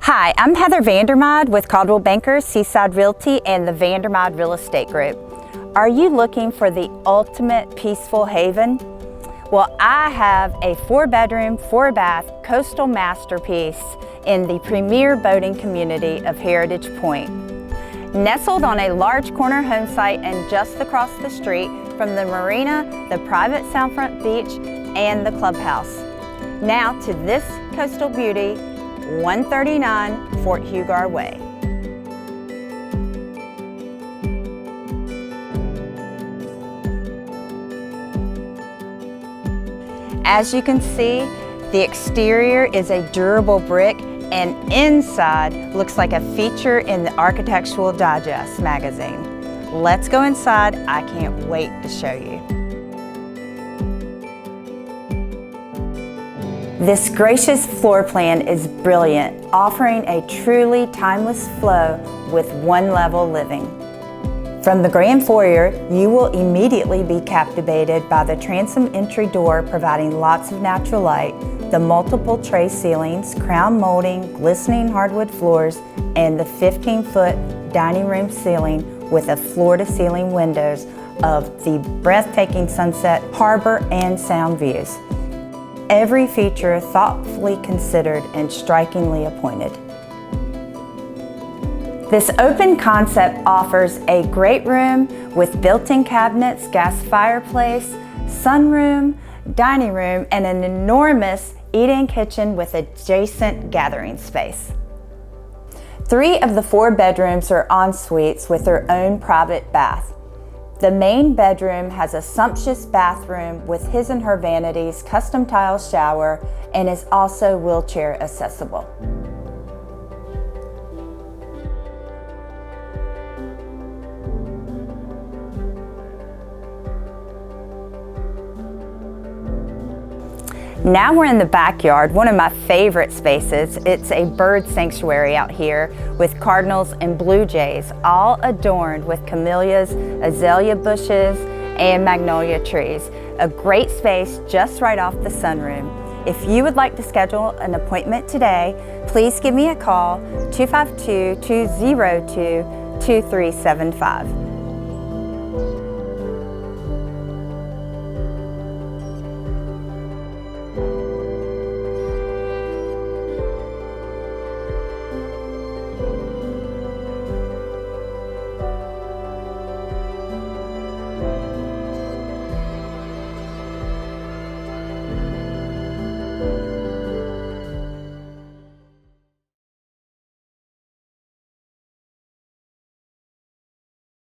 Hi, I'm Heather Vandermyde with Coldwell Bankers, Seaside Realty, and the Vandermyde Real Estate Group. Are you looking for the ultimate peaceful haven? Well, I have a 4-bedroom, 4-bath coastal masterpiece in the premier boating community of Heritage Point. Nestled on a large corner home site and just across the street from the marina, the private soundfront beach, and the clubhouse. Now to this coastal beauty, 139 Fort Hugar Way. As you can see, the exterior is a durable brick and inside looks like a feature in the Architectural Digest magazine. Let's go inside. I can't wait to show you. This gracious floor plan is brilliant, offering a truly timeless flow with one-level living. From the grand foyer, you will immediately be captivated by the transom entry door providing lots of natural light, the multiple tray ceilings, crown molding, glistening hardwood floors, and the 15-foot dining room ceiling with a floor-to-ceiling windows of the breathtaking sunset, harbor, and sound views. Every feature thoughtfully considered and strikingly appointed. This open concept offers a great room with built-in cabinets, gas fireplace, sunroom, dining room, and an enormous eat-in kitchen with adjacent gathering space. 3 of the 4 bedrooms are en suites with their own private bath. The main bedroom has a sumptuous bathroom with his and her vanities, custom tile shower, and is also wheelchair accessible. Now we're in the backyard, one of my favorite spaces. It's a bird sanctuary out here with cardinals and blue jays, all adorned with camellias, azalea bushes, and magnolia trees. A great space just right off the sunroom. If you would like to schedule an appointment today, please give me a call, 252-202-2375.